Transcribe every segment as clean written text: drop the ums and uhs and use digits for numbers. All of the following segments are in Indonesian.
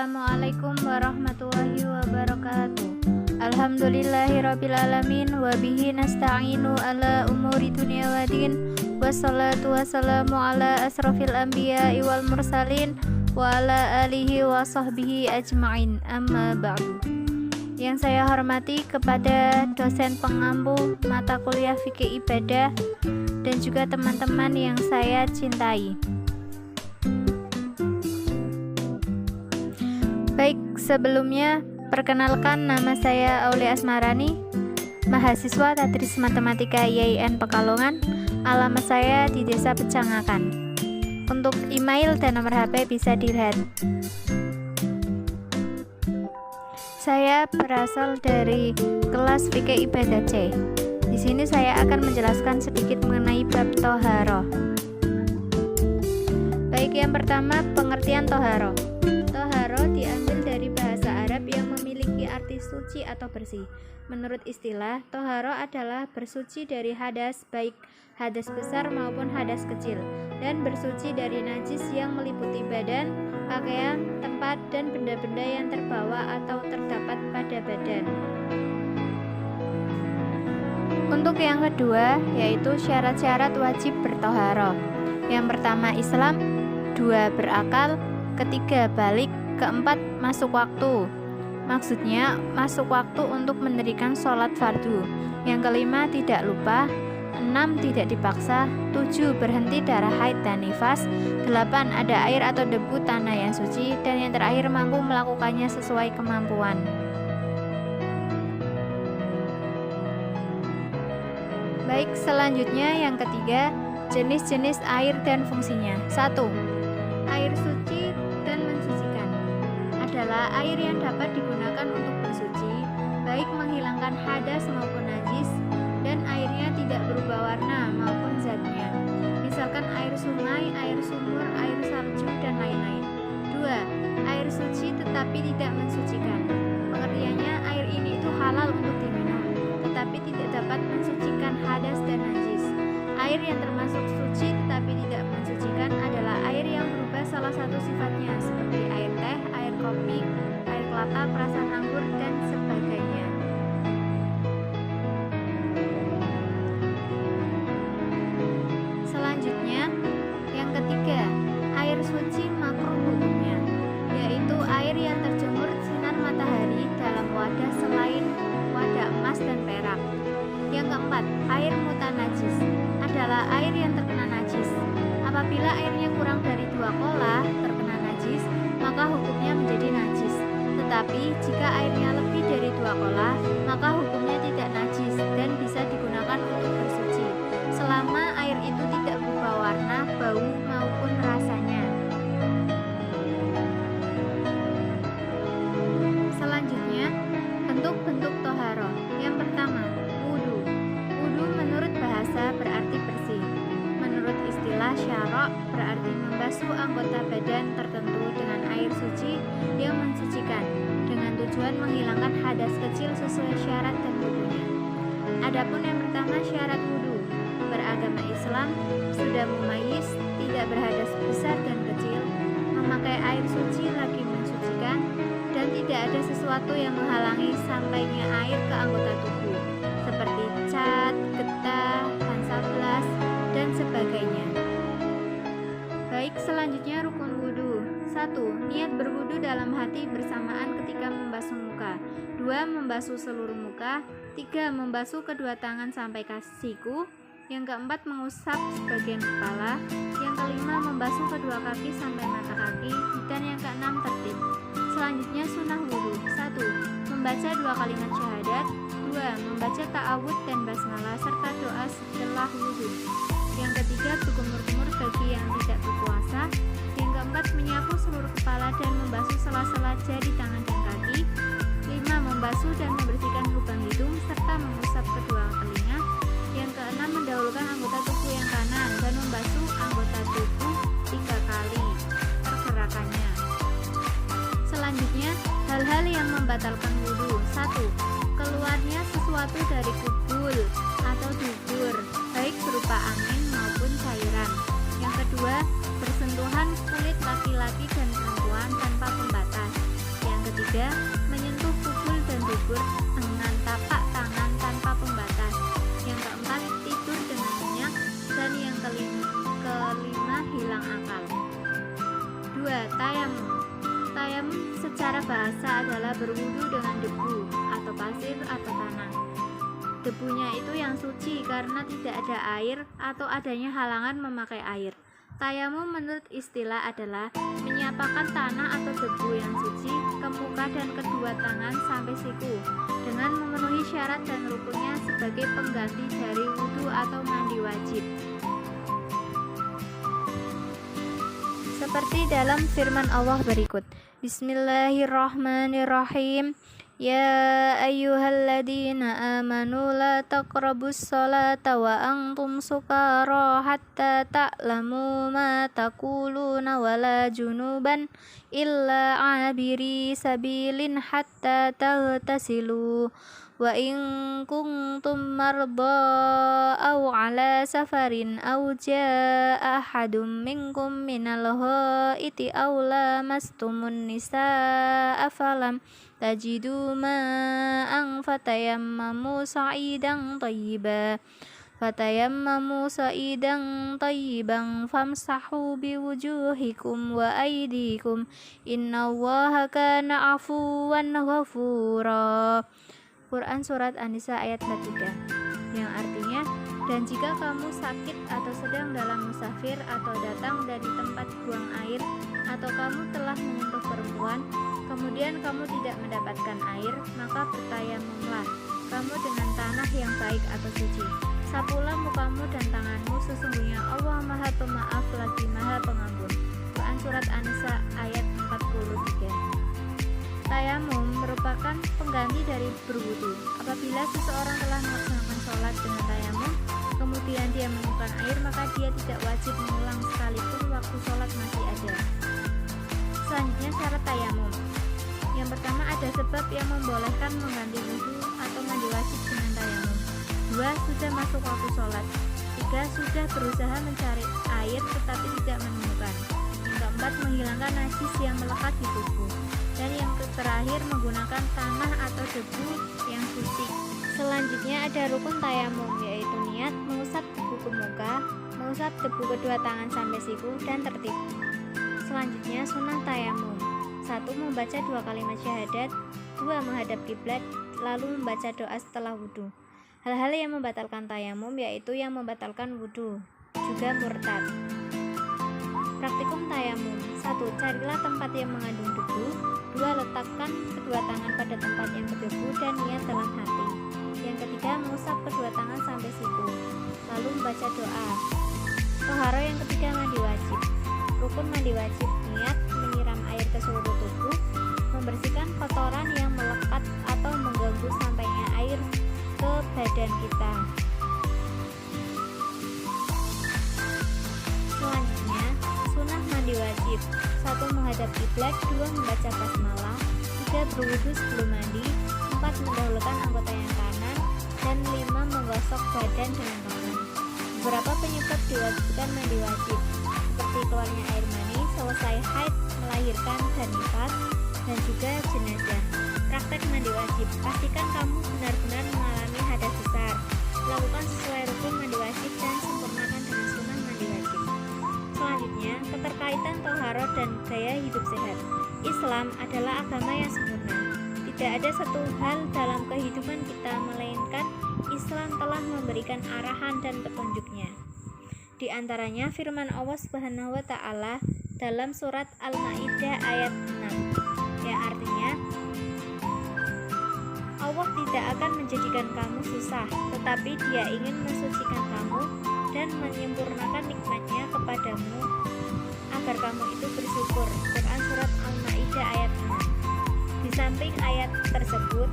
Assalamualaikum warahmatullahi wabarakatuh. Alhamdulillahirrabbilalamin. Wabihi nasta'inu ala umuri dunia wa din. Wassalatu wassalamu ala asrafil anbiya wal mursalin wa ala alihi wa sahbihi ajma'in. Amma ba'du. Yang saya hormati kepada dosen pengampu mata kuliah fikih ibadah dan juga teman-teman yang saya cintai. Baik, sebelumnya perkenalkan, nama saya Aulia Asmarani, mahasiswa Tadris Matematika IAIN Pekalongan. Alamat saya di Desa Pecangakan. Untuk email dan nomor HP bisa dilihat. Saya berasal dari kelas fikih ibadah C. Di sini saya akan menjelaskan sedikit mengenai bab toharoh. Baik, yang pertama pengertian toharoh. Toharoh diambil dari bahasa Arab yang memiliki arti suci atau bersih. Menurut istilah, toharoh adalah bersuci dari hadas, baik hadas besar maupun hadas kecil, dan bersuci dari najis yang meliputi badan, pakaian, tempat, dan benda-benda yang terbawa atau terdapat pada badan. Untuk yang kedua, yaitu syarat-syarat wajib bertoharoh. Yang pertama Islam, dua berakal, ketiga balik, keempat masuk waktu. Maksudnya masuk waktu untuk mendirikan sholat fardu. Yang kelima tidak lupa, 6 tidak dipaksa, 7 berhenti darah haid dan nifas, 8 ada air atau debu tanah yang suci, dan yang terakhir mampu melakukannya sesuai kemampuan. Baik, selanjutnya yang ketiga, jenis-jenis air dan fungsinya. 1. Air suci dan mensucikan adalah air yang dapat digunakan untuk bersuci, baik menghilangkan hadas maupun najis, dan airnya tidak berubah warna maupun zatnya. Misalkan air sungai, air sumur, air salju, dan lain-lain. 2. Air suci tetapi tidak mensucikan. Pengertiannya, air ini itu halal untuk diminum, tetapi tidak dapat mensucikan hadas dan najis. Air yang termasuk suci tetapi tidak mensucikan adalah air yang berubah salah satu sifatnya, seperti air teh, air kopi, air kelapa, perasan anggur, dan sebagainya. Selanjutnya, yang ketiga, air suci makruh hukumnya, yaitu air yang terjemur sinar matahari dalam wadah selain wadah emas dan perak. Yang keempat, air mutanajis adalah air yang terkena najis. Apabila airnya kurang dari 2 kolah terkena najis, maka hukumnya menjadi najis. Tetapi jika airnya lebih dari 2 kolah, maka hukumnya tidak najis dan bisa digunakan untuk bersuci, selama air itu tidak berubah warna, bau, maupun rasanya. Selanjutnya, bentuk-bentuk toharoh. Yang pertama, wudu. Wudu menurut bahasa berarti bersih. Menurut istilah syarok berarti membasuh anggota badan tertentu dengan air suci yang mensucikan, dengan tujuan menghilangkan hadas kecil sesuai syarat dan wudunya. Adapun yang pertama syarat wudu, beragama Islam, sudah mumayyiz, tidak berhadas besar dan kecil, memakai air suci lagi mensucikan, dan tidak ada sesuatu yang menghalangi sampainya air ke anggota tubuh, seperti cat, getah, hansablas, dan sebagainya. Baik, selanjutnya rukun wudu. 1. Niat berwudu dalam hati bersamaan ketika membasuh muka. 2. Membasuh seluruh muka. 3. Membasuh kedua tangan sampai siku. Yang keempat, mengusap sebagian kepala. Yang kelima, membasuh kedua kaki sampai mata kaki. Dan yang keenam, tertib. Selanjutnya sunnah wudu. 1. Membaca 2 kalimat syahadat. 2. Membaca ta'awud dan basmalah serta doa setelah wudu. Yang ketiga, berkumur-kumur bagi yang tidak berpuasa. Yang keempat, menyapu seluruh kepala dan membasuh sela-sela jari tangan dan kaki. 5. Membasuh dan membersihkan lubang hidung serta mengusap kedua telinga. Yang keenam, mendahulukan anggota tubuh yang kanan dan membasuh anggota tubuh 3 kali pergerakannya. Selanjutnya, hal-hal yang membatalkan wudu. 1. Keluarnya sesuatu dari kubul atau dubur, baik berupa angin maupun cairan. Yang kedua, bersentuhan kulit laki-laki dan perempuan tanpa pembatas. secara bahasa adalah berwudu dengan debu atau pasir atau tanah. Debunya itu yang suci karena tidak ada air atau adanya halangan memakai air. Tayamum menurut istilah adalah menyiapkan tanah atau debu yang suci ke muka dan kedua tangan sampai siku dengan memenuhi syarat dan rukunnya sebagai pengganti dari wudu atau mandi wajib. Seperti dalam firman Allah berikut, Bismillahirrahmanirrahim. Ya ayyuhalladzina amanu la taqrabus salata wa antum sukara hatta ta'lamu ma taquluna wala junuban illa abiri sabilin hatta taghtasilu wa in kuntum marda aw ala safarin aw jaa ahadum minkum minal ghaiti aw lamastumun nisaa falam tajidu ma'an fatayammamu sa'idan tayyiban famsahu biwujuhikum wa aydikum innallaha kana afuwan ghafura. Quran Surat An-Nisa ayat 43, yang artinya, dan jika kamu sakit atau sedang dalam musafir atau datang dari tempat buang air atau kamu telah menyentuh perempuan kemudian kamu tidak mendapatkan air, maka bertayamumlah kamu dengan tanah yang baik atau suci. Sapulah mukamu dan tanganmu, sesungguhnya Allah Maha Pemaaf lagi Maha Pengampun. Quran Surat An-Nisa ayat 43. Tayamum merupakan pengganti dari berwudu. Apabila seseorang telah melaksanakan sholat dengan tayamum, kemudian dia menemukan air, maka dia tidak wajib mengulang sekalipun waktu sholat masih ada. Selanjutnya syarat tayamum. Yang pertama, ada sebab yang membolehkan mengganti wudu atau mandi wajib dengan tayamum. 2. Sudah masuk waktu sholat. 3. Sudah berusaha mencari air tetapi tidak menemukan. Yang keempat, menghilangkan najis yang melekat di tubuh. Dan yang terakhir, menggunakan tanah atau debu yang suci. Selanjutnya ada rukun tayamum, yaitu niat, mengusap debu ke muka, mengusap debu kedua tangan sampai siku, dan tertib. Selanjutnya sunnah tayamum. 1. Membaca 2 kalimat syahadat. 2. Menghadap kiblat, lalu membaca doa setelah wudu. Hal-hal yang membatalkan tayamum yaitu yang membatalkan wudu, juga murtad. Praktikum tayamum. 1. Carilah tempat yang mengandung debu. 2. Letakkan kedua tangan pada tempat yang berdebu dan niat dalam hati. Yang ketiga, mengusap kedua tangan sampai siku, lalu membaca doa. Toharo yang ketiga, mandi wajib. Rukun mandi wajib, niat, menyiram air ke seluruh tubuh, membersihkan kotoran yang melekat atau mengganggu sampainya air ke badan kita. Selanjutnya, sunnah mandi wajib. 1. Menghadap kiblat. 2. Membaca basmalah. 3. Berwudu sebelum mandi. 4. Mendahulukan anggota yang kanan. Dan 5. Menggosok badan dengan tangan. Beberapa penyebab diwajibkan mandi wajib, seperti keluarnya air mani, selesai haid, melahirkan, dan nifas, dan juga jenazah. Praktek mandi wajib. Pastikan kamu benar-benar mengalami hadas besar. Lakukan sesuai rukun mandi wajib dan sempurnakan dengan sunnah mandi wajib. Selanjutnya, keterkaitan toharo dan gaya hidup sehat. Islam adalah agama yang sempurna. Tidak ada satu hal dalam kehidupan kita melainkan Islam telah memberikan arahan dan petunjuknya. Di antaranya firman Allah Subhanahu wa taala dalam surat Al-Maidah ayat 6, yang artinya, Allah tidak akan menjadikan kamu susah, tetapi Dia ingin mensucikan kamu dan menyempurnakan nikmatnya kepadamu agar kamu itu bersyukur. Quran Surat Al-Maidah ayat 6. Di samping ayat tersebut,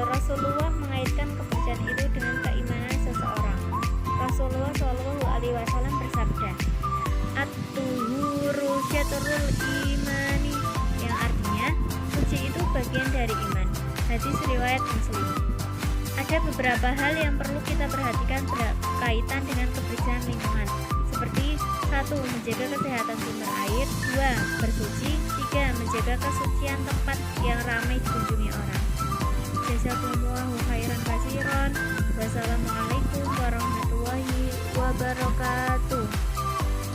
Rasulullah mengaitkan kepercayaan itu dengan keimanan seseorang. Rasulullah SAW bersabda, At-tuhuru syatrul imani, yang artinya suci itu bagian dari iman. Hadis riwayat Muslim. Ada beberapa hal yang perlu kita perhatikan berkaitan dengan kebersihan lingkungan, seperti 1. Menjaga kesehatan sumber air. 2. Bersuci. 3. Menjaga kesucian tempat yang ramai dikunjungi orang. Jazakumullahu khairan katsiran. Wassalamualaikum warahmatullahi wabarakatuh.